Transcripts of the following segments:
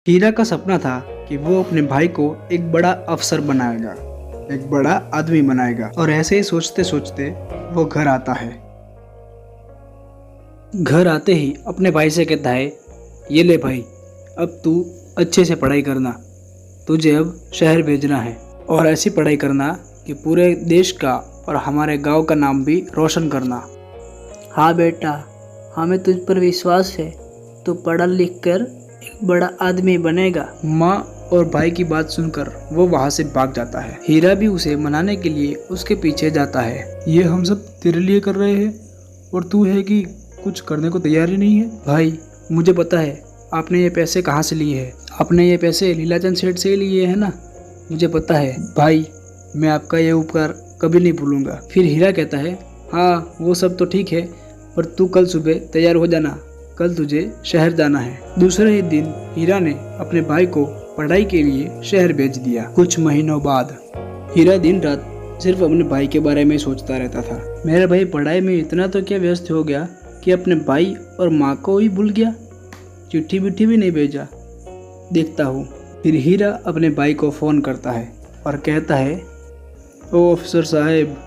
हीरा का सपना था कि वो अपने भाई को एक बड़ा अफसर बनाएगा, एक बड़ा आदमी बनाएगा। और ऐसे ही सोचते सोचते वो घर आता है। घर आते ही अपने भाई से कहता है, ये ले भाई, अब तू अच्छे से पढ़ाई करना, तुझे अब शहर भेजना है और ऐसी पढ़ाई करना कि पूरे देश का और हमारे गांव का नाम भी रोशन करना। हाँ बेटा, हमें तुझ पर विश्वास है। तू पढ़ लिख कर एक बड़ा आदमी बनेगा। माँ और भाई की बात सुनकर वो वहाँ से भाग जाता है। हीरा भी उसे मनाने के लिए उसके पीछे जाता है। ये हम सब तेरे लिए कर रहे हैं और तू है कि कुछ करने को तैयार ही नहीं है। भाई, मुझे पता है आपने ये पैसे कहाँ से लिए हैं। आपने ये पैसे लीलाचंद सेठ से लिए हैं ना। मुझे पता है भाई, मैं आपका ये उपकार कभी नहीं भूलूंगा। फिर हीरा कहता है, हाँ वो सब तो ठीक है, पर तू कल सुबह तैयार हो जाना, कल तुझे शहर जाना है। दूसरे ही दिन हीरा ने अपने भाई को पढ़ाई के लिए शहर भेज दिया। कुछ महीनों बाद हीरा दिन रात सिर्फ अपने भाई के बारे में सोचता रहता था। मेरा भाई पढ़ाई में इतना तो क्या व्यस्त हो गया कि अपने भाई और माँ को ही भूल गया, चिट्ठी बिट्ठी भी नहीं भेजा। देखता हूँ। फिर हीरा अपने भाई को फ़ोन करता है और कहता है, ओ अफसर साहब,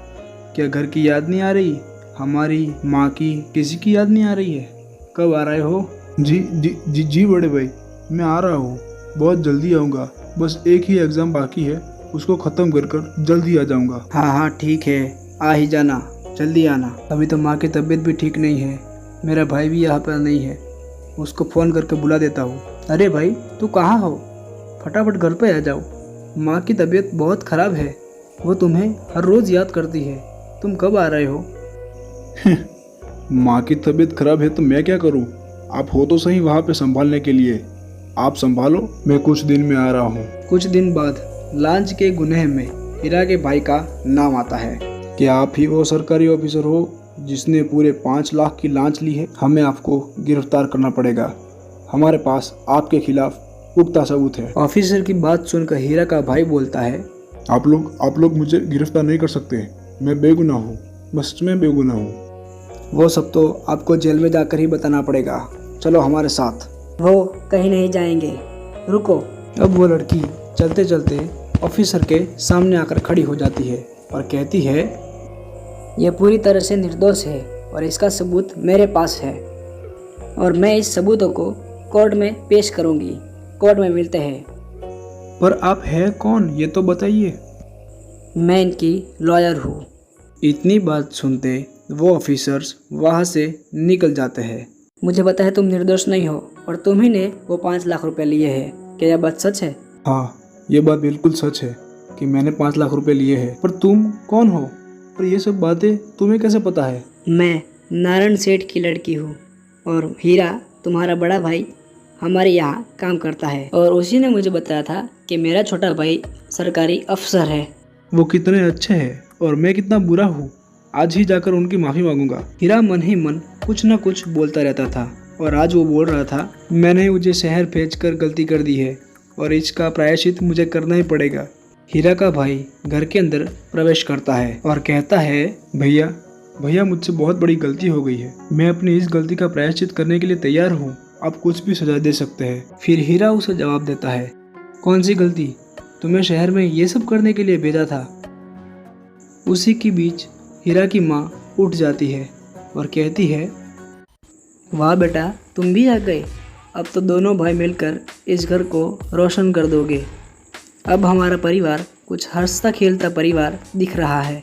क्या घर की याद नहीं आ रही? हमारी माँ की, किसी की याद नहीं आ रही है? कब आ रहे हो? जी बड़े भाई, मैं आ रहा हूँ, बहुत जल्दी आऊँगा। बस एक ही एग्ज़ाम बाकी है, उसको ख़त्म कर जल्दी आ जाऊँगा। हाँ ठीक है, आ ही जाना, जल्दी आना। अभी तो माँ की तबीयत भी ठीक नहीं है, मेरा भाई भी यहाँ पर नहीं है, उसको फ़ोन करके बुला देता हूँ। अरे भाई, तू कहाँ हो? फटाफट घर पे आ जाओ, माँ की तबीयत बहुत ख़राब है, वो तुम्हें हर रोज़ याद करती है। तुम कब आ रहे हो? माँ की तबीयत खराब है तो मैं क्या करूँ? आप हो तो सही वहाँ पे संभालने के लिए। आप संभालो, मैं कुछ दिन में आ रहा हूँ। कुछ दिन बाद लांच के गुनह में हीरा के भाई का नाम आता है। क्या आप ही वो सरकारी ऑफिसर हो जिसने पूरे 5 लाख की लांच ली है? हमें आपको गिरफ्तार करना पड़ेगा, हमारे पास आपके खिलाफ पुख्ता सबूत है। ऑफिसर की बात सुनकर हीरा का भाई बोलता है, आप लोग मुझे गिरफ्तार नहीं कर सकते, मैं बेगुनाह हूँ, मैं सच में बेगुनाह हूँ। वो सब तो आपको जेल में जाकर ही बताना पड़ेगा, चलो हमारे साथ। वो कहीं नहीं जाएंगे, रुको। अब वो लड़की चलते चलते ऑफिसर के सामने आकर खड़ी हो जाती है और कहती है, ये पूरी तरह से निर्दोष है और इसका सबूत मेरे पास है और मैं इस सबूतों को कोर्ट में पेश करूंगी। कोर्ट में मिलते हैं। पर आप है कौन, ये तो बताइए। मैं इनकी लॉयर हूँ। इतनी बात सुनते वो ऑफिसर्स वहाँ से निकल जाते हैं। मुझे पता है तुम निर्दोष नहीं हो और तुम ही ने वो 5 लाख रुपए लिए हैं। क्या यह बात सच है? हाँ, ये बात बिल्कुल सच है कि मैंने 5 लाख रुपए लिए हैं। पर तुम कौन हो और ये सब बातें तुम्हें कैसे पता है? मैं नारायण सेठ की लड़की हूँ और हीरा तुम्हारा बड़ा भाई हमारे यहाँ काम करता है और उसी ने मुझे बताया था कि मेरा छोटा भाई सरकारी अफसर है। वो कितने अच्छे हैं और मैं कितना बुरा हूँ। आज ही जाकर उनकी माफ़ी मांगूंगा। हीरा मन ही मन कुछ न कुछ बोलता रहता था और आज वो बोल रहा था, मैंने मुझे शहर भेजकर गलती कर दी है और इसका प्रायश्चित मुझे करना ही पड़ेगा। हीरा का भाई घर के अंदर प्रवेश करता है और कहता है, भैया मुझसे बहुत बड़ी गलती हो गई है, मैं अपनी इस गलती का प्रायश्चित करने के लिए तैयार हूँ, आप कुछ भी सजा दे सकते हैं। फिर हीरा उसे जवाब देता है, कौन सी गलती? तुम्हें शहर में ये सब करने के लिए भेजा था। उसी के बीच हीरा की माँ उठ जाती है और कहती है, वाह बेटा, तुम भी आ गए। अब तो दोनों भाई मिलकर इस घर को रोशन कर दोगे। अब हमारा परिवार कुछ हंसता खेलता परिवार दिख रहा है।